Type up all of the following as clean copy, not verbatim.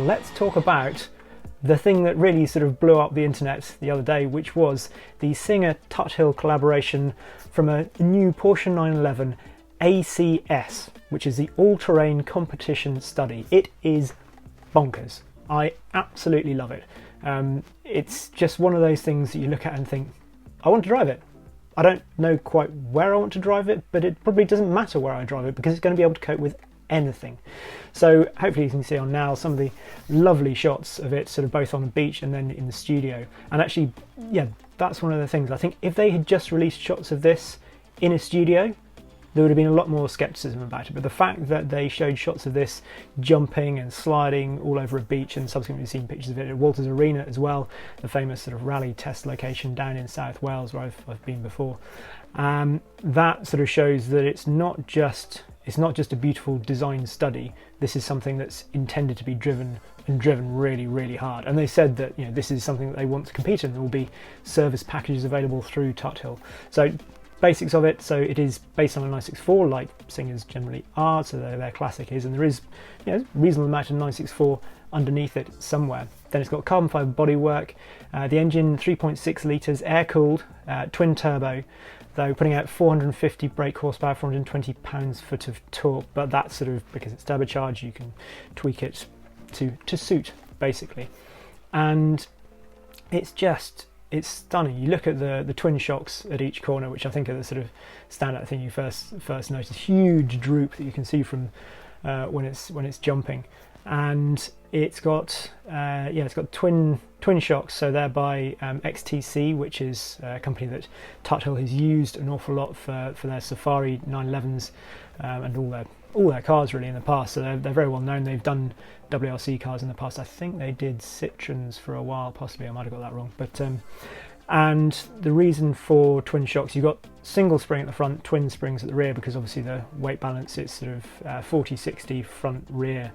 let's talk about the thing that really sort of blew up the internet the other day, which was the Singer Tuthill collaboration from a new Porsche 911 ACS, which is the all-terrain competition study. It is bonkers. I absolutely love it. It's just one of those things that you look at and think, I want to drive it. I don't know quite where I want to drive it, but it probably doesn't matter where I drive it because it's going to be able to cope with anything. So hopefully you can see on now some of the lovely shots of it, sort of both on the beach and then in the studio. And actually, yeah, that's one of the things. I think if they had just released shots of this in a studio, there would have been a lot more skepticism about it. But the fact that they showed shots of this jumping and sliding all over a beach, and subsequently seen pictures of it at Walters Arena as well, the famous sort of rally test location down in South Wales where I've been before, that sort of shows that it's not just a beautiful design study. This is something that's intended to be driven really, really hard. And they said that, you know, this is something that they want to compete in. There will be service packages available through Tuthill. So basics of it, so it is based on a 964 like Singers generally are, so their classic is, and there is, you know, a reasonable amount of 964 underneath it somewhere. Then it's got carbon fibre bodywork, the engine 3.6 litres, air cooled, twin turbo, though putting out 450 brake horsepower, 420 pounds-foot of torque, but that's sort of because it's turbocharged, you can tweak it to suit basically. And it's stunning. You look at the twin shocks at each corner, which I think are the sort of standout thing you first notice. Huge droop that you can see from when it's jumping, and it's got twin shocks. So they're by XTC, which is a company that Tuthill has used an awful lot for their Safari 911s and all their cars really in the past. So they're very well known. They've done WRC cars in the past. I think they did Citroens for a while, possibly. I might have got that wrong. But and the reason for twin shocks, you've got single spring at the front, twin springs at the rear, because obviously the weight balance, it's sort of 40-60 front rear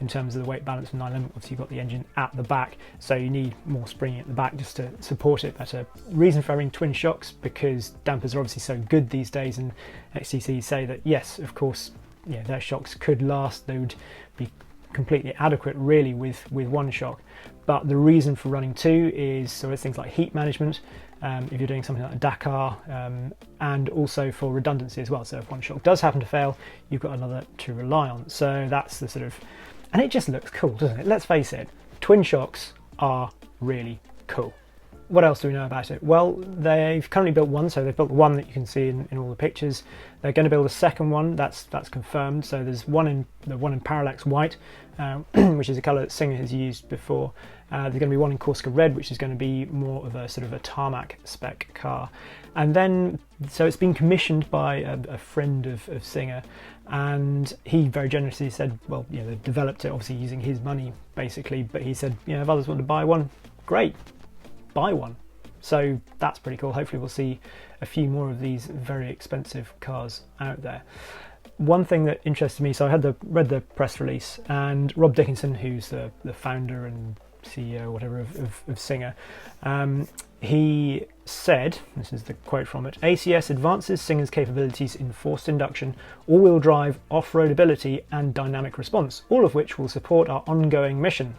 in terms of the weight balance from 911. Obviously you've got the engine at the back, so you need more spring at the back just to support it better. Reason for having twin shocks, because dampers are obviously so good these days, and XTC say that yes, of course, yeah, their shocks could last. They would be completely adequate really with one shock, but the reason for running two is so it's things like heat management, if you're doing something like a Dakar, and also for redundancy as well. So if one shock does happen to fail, you've got another to rely on. So that's the sort of, and it just looks cool, doesn't it? Let's face it, twin shocks are really cool. What else do we know about it? Well, they've currently built one, so they've built the one that you can see in all the pictures. They're going to build a second one, that's confirmed. So there's one in Parallax White, which is a colour that Singer has used before. There's going to be one in Corsica Red, which is going to be more of a sort of a tarmac spec car. And then, so it's been commissioned by a friend of Singer, and he very generously said, well, you know, they developed it obviously using his money basically, but he said, you know, if others want to buy one, great, buy one. So that's pretty cool. Hopefully we'll see a few more of these very expensive cars out there. One thing that interested me, so I had read the press release, and Rob Dickinson, who's the founder and CEO, whatever, of Singer, he said, this is the quote from it, ACS advances Singer's capabilities in forced induction, all-wheel drive, off-road ability and dynamic response, all of which will support our ongoing mission.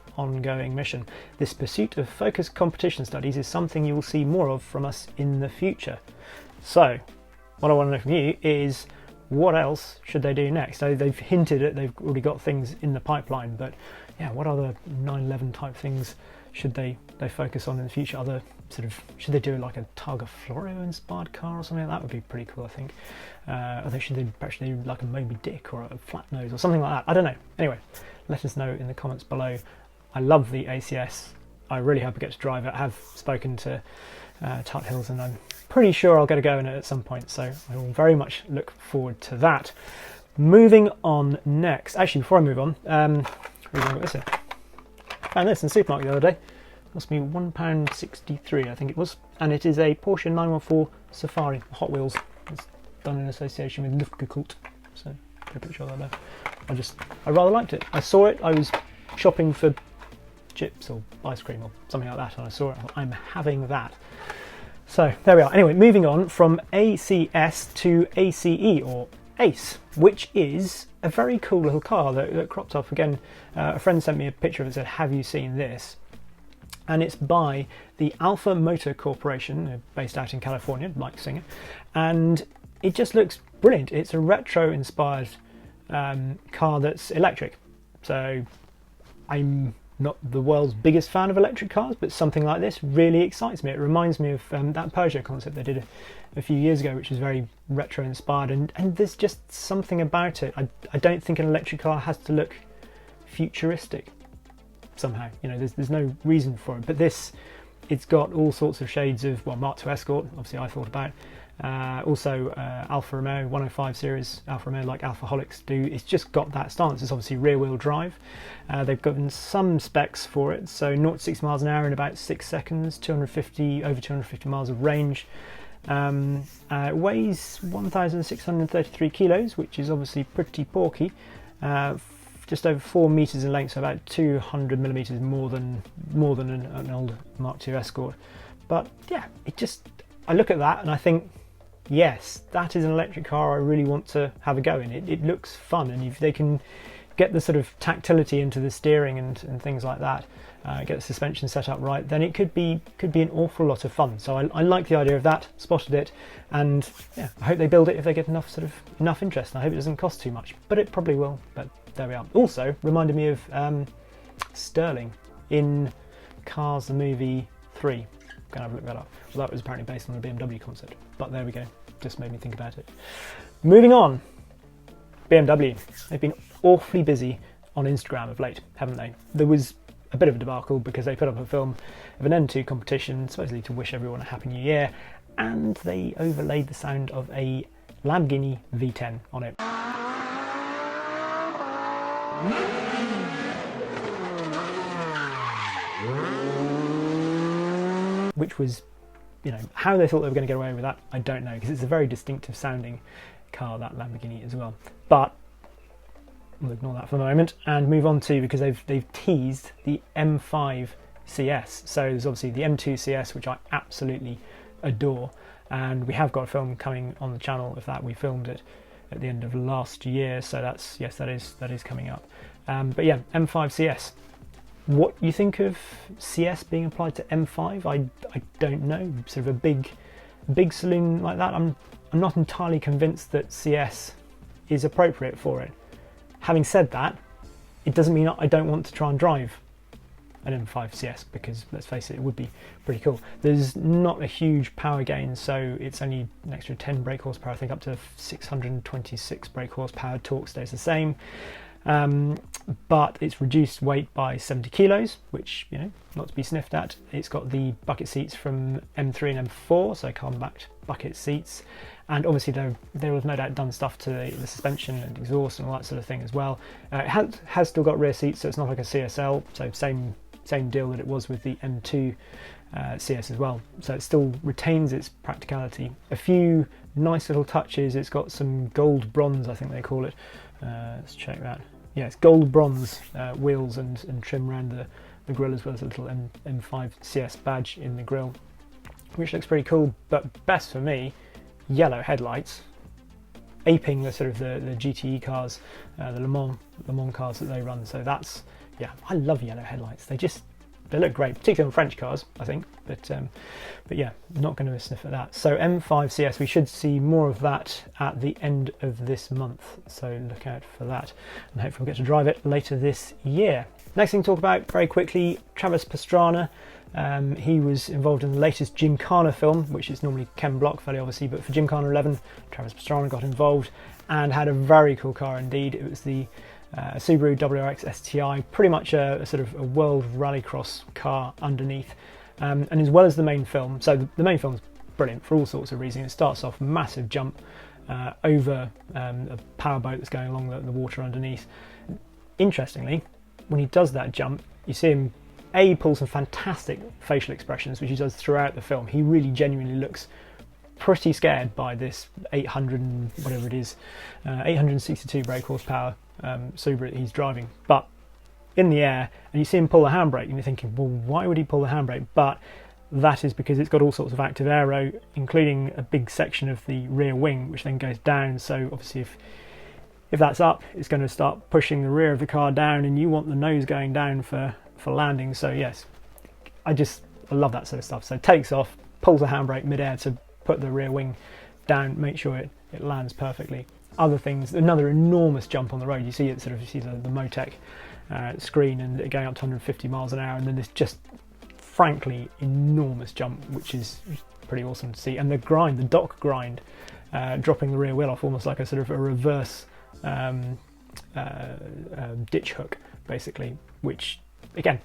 This pursuit of focused competition studies is something you will see more of from us in the future. So what I want to know from you is, what else should they do next? So they've hinted at, they've already got things in the pipeline, but yeah, what other 911 type things should they focus on in the future? Other sort of, should they do like a Targa Florio inspired car or something? That would be pretty cool, I think. Should they perhaps do like a Moby Dick or a flat nose or something like that? I don't know. Anyway, let us know in the comments below. I love the ACS. I really hope I get to drive it. I have spoken to Tuthills, and I'm pretty sure I'll get a go in it at some point, so I will very much look forward to that. Moving on next, actually before I move on, we've got this here. Found this in the supermarket the other day. Cost me £1.63, I think it was, and it is a Porsche 914 Safari Hot Wheels. It's done in association with Luftgekühlt, so put a picture of that there. I rather liked it. I saw it, I was shopping for chips or ice cream or something like that, and I saw it, I thought, I'm having that. So there we are. Anyway, moving on from ACS to ACE, or Ace, which is a very cool little car that cropped up again. A friend sent me a picture of it and said, have you seen this? And it's by the Alpha Motor Corporation, based out in California, like Singer, and it just looks brilliant. It's a retro-inspired car that's electric. So I'm not the world's biggest fan of electric cars, but something like this really excites me. It reminds me of that Peugeot concept they did a few years ago, which was very retro-inspired, and there's just something about it. I don't think an electric car has to look futuristic somehow. You know, there's no reason for it. But this, it's got all sorts of shades of, well, Mark II Escort, obviously I thought about. Also Alfa Romeo 105 series, Alfa Romeo like Alfaholics do. It's just got that stance. It's obviously rear wheel drive. They've given some specs for it, so 0 to 60 miles an hour in about 6 seconds, over 250 miles of range. It weighs 1,633 kilos, which is obviously pretty porky. Just over 4 meters in length, so about 200 millimeters more than an old Mark II Escort. But yeah, I look at that and I think, yes, that is an electric car I really want to have a go in. It looks fun, and if they can get the sort of tactility into the steering and things like that, get the suspension set up right, then it could be an awful lot of fun. So I like the idea of that, spotted it, and yeah, I hope they build it if they get enough interest. And I hope it doesn't cost too much, but it probably will. But there we are. Also reminded me of Sterling in Cars the Movie 3. Gonna have a look that up. Well, that was apparently based on a BMW concept, but there we go. Just made me think about it. Moving on, BMW. They've been awfully busy on Instagram of late, haven't they? There was a bit of a debacle because they put up a film of an N2 competition, supposedly to wish everyone a happy new year, and they overlaid the sound of a Lamborghini V10 on it. Which was, you know, how they thought they were going to get away with that, I don't know, because it's a very distinctive sounding car, that Lamborghini as well. But we'll ignore that for the moment and move on to, because they've teased the M5 CS. So there's obviously the M2 CS, which I absolutely adore, and we have got a film coming on the channel of that. We filmed it at the end of last year, so that's, yes, that is coming up. But yeah, M5 CS. What you think of CS being applied to M5? I don't know. Sort of a big saloon like that. I'm not entirely convinced that CS is appropriate for it. Having said that, it doesn't mean I don't want to try and drive an M5 CS, because let's face it, it would be pretty cool. There's not a huge power gain, so it's only an extra 10 brake horsepower, I think up to 626 brake horsepower. Torque stays the same. But it's reduced weight by 70 kilos, which, you know, not to be sniffed at. It's got the bucket seats from M3 and M4, so carbon-backed bucket seats, and obviously there was no doubt done stuff to the suspension and exhaust and all that sort of thing as well. It has still got rear seats, so it's not like a CSL, so same deal that it was with the M2 CS as well. So it still retains its practicality. A few nice little touches. It's got some gold bronze, I think they call it. Let's check that. Yeah, it's gold bronze wheels and trim around the grille, as well as a little M5 CS badge in the grille, which looks pretty cool. But best for me, yellow headlights, aping the sort of the GTE cars, the Le Mans cars that they run. So that's, yeah, I love yellow headlights. They look great, particularly on French cars, I think. But yeah, not going to sniff at that. So M5 CS, we should see more of that at the end of this month. So look out for that, and hopefully we'll get to drive it later this year. Next thing to talk about very quickly, Travis Pastrana. He was involved in the latest Gymkhana film, which is normally Ken Block, fairly obviously, but for Gymkhana 11, Travis Pastrana got involved and had a very cool car indeed. It was the Subaru WRX STI, pretty much a sort of a world rallycross car underneath, and as well as the main film. So the main film's brilliant for all sorts of reasons. It starts off massive jump over a powerboat that's going along the water underneath. Interestingly, when he does that jump, you see him pull some fantastic facial expressions, which he does throughout the film. He really genuinely looks pretty scared by this 800 and whatever it is, 862 brake horsepower Subaru that he's driving. But in the air, and you see him pull the handbrake, and you're thinking, well, why would he pull the handbrake? But that is because it's got all sorts of active aero, including a big section of the rear wing, which then goes down. So obviously if that's up, it's going to start pushing the rear of the car down, and you want the nose going down for landing. So yes, I love that sort of stuff. So it takes off, pulls the handbrake mid-air to put the rear wing down, make sure it lands perfectly. Other things, another enormous jump on the road. You see it, you see the Motec screen and it going up to 150 miles an hour, and then this just frankly enormous jump, which is pretty awesome to see. And the dock grind, dropping the rear wheel off almost like a sort of a reverse ditch hook, basically, which again,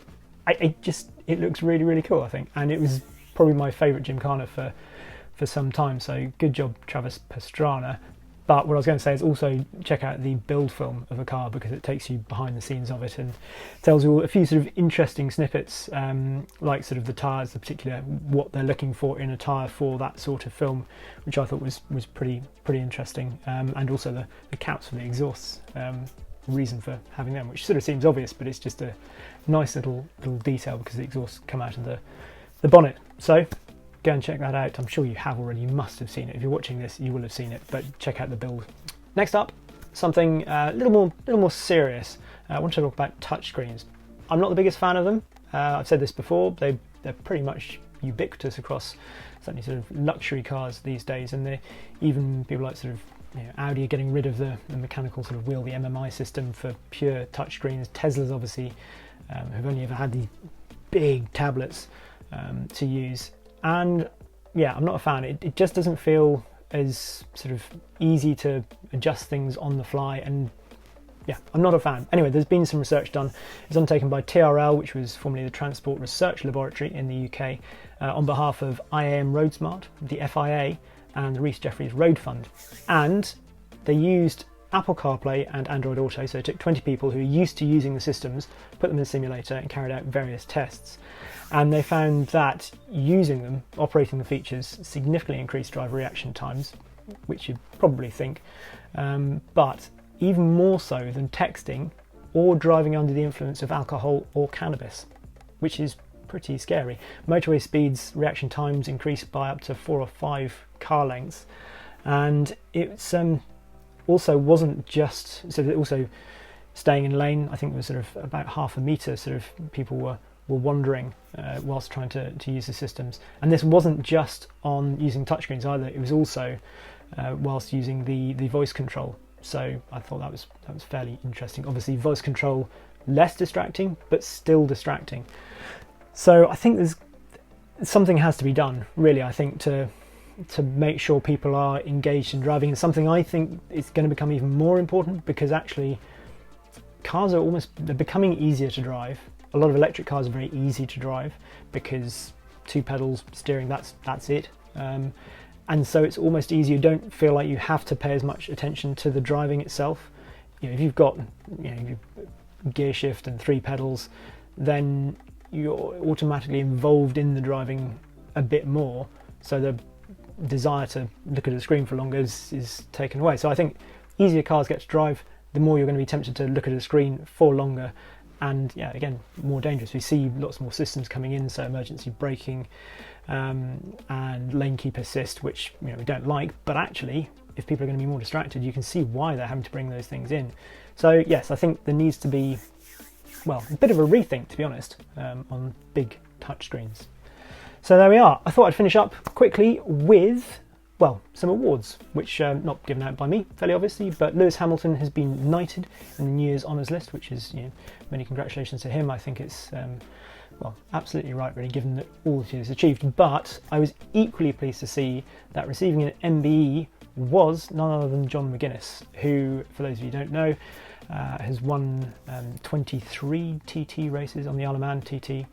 it looks really, really cool, I think, and it was probably my favourite Gymkhana for some time. So good job, Travis Pastrana. But what I was going to say is also check out the build film of a car, because it takes you behind the scenes of it and tells you a few sort of interesting snippets, like sort of the tyres, the particular what they're looking for in a tyre for that sort of film, which I thought was pretty interesting, and also the caps for the exhausts, reason for having them, which sort of seems obvious, but it's just a nice little detail because the exhausts come out of the bonnet. So go and check that out. I'm sure you have already, you must have seen it. If you're watching this, you will have seen it, but check out the build. Next up, something a little more serious. I want to talk about touchscreens. I'm not the biggest fan of them. I've said this before, they're pretty much ubiquitous across certainly sort of luxury cars these days, and even people like sort of Audi are getting rid of the mechanical sort of wheel, the MMI system, for pure touchscreens. Tesla's obviously have only ever had these big tablets to use. And yeah, I'm not a fan. It just doesn't feel as sort of easy to adjust things on the fly, and yeah, I'm not a fan. Anyway, there's been some research done. It's undertaken by TRL, which was formerly the Transport Research Laboratory in the UK, on behalf of IAM RoadSmart, the FIA, and the Reece Jeffries Road Fund. And they used Apple CarPlay and Android Auto, so it took 20 people who are used to using the systems, put them in a simulator and carried out various tests. And they found that using them, operating the features, significantly increased driver reaction times, which you'd probably think, but even more so than texting or driving under the influence of alcohol or cannabis, which is pretty scary. Motorway speeds, reaction times increased by up to 4 or 5 car lengths, and it's also wasn't just, so that also staying in lane, I think it was sort of about half a metre, sort of people were wandering whilst trying to use the systems. And this wasn't just on using touchscreens either, it was also whilst using the voice control. So I thought that was fairly interesting. Obviously voice control less distracting, but still distracting. So I think something has to be done, really, I think, to make sure people are engaged in driving. And something I think is going to become even more important, because actually cars are they're becoming easier to drive. A lot of electric cars are very easy to drive because 2 pedals, steering, that's it. And so it's almost easier. You don't feel like you have to pay as much attention to the driving itself. If you've got gear shift and 3 pedals, then you're automatically involved in the driving a bit more. So the desire to look at the screen for longer is taken away. So I think easier cars get to drive, the more you're going to be tempted to look at a screen for longer. And yeah, again, more dangerous. We see lots more systems coming in, so emergency braking and lane keep assist, which we don't like, but actually if people are going to be more distracted, you can see why they're having to bring those things in. So yes, I think there needs to be, well, a bit of a rethink, to be honest, on big touchscreens. So there we are. I thought I'd finish up quickly with, well, some awards, which not given out by me, fairly obviously, but Lewis Hamilton has been knighted in the New Year's Honours List, which is, many congratulations to him. I think it's, well, absolutely right, really, given that all that he has achieved. But I was equally pleased to see that receiving an MBE was none other than John McGuinness, who, for those of you who don't know, has won 23 TT races on the Isle of Man TT.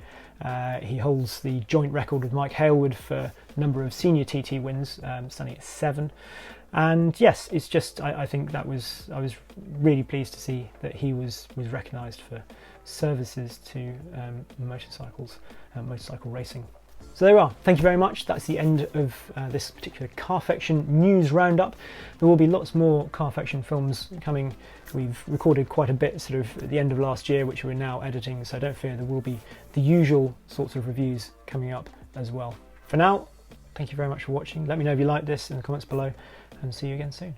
He holds the joint record with Mike Hailwood for number of senior TT wins, standing at 7. And yes, it's just, I think I was really pleased to see that he was recognised for services to motorcycle racing. So there we are. Thank you very much. That's the end of this particular Carfection news roundup. There will be lots more Carfection films coming. We've recorded quite a bit sort of at the end of last year, which we're now editing, so don't fear, there will be the usual sorts of reviews coming up as well. For now, thank you very much for watching. Let me know if you like this in the comments below, and see you again soon.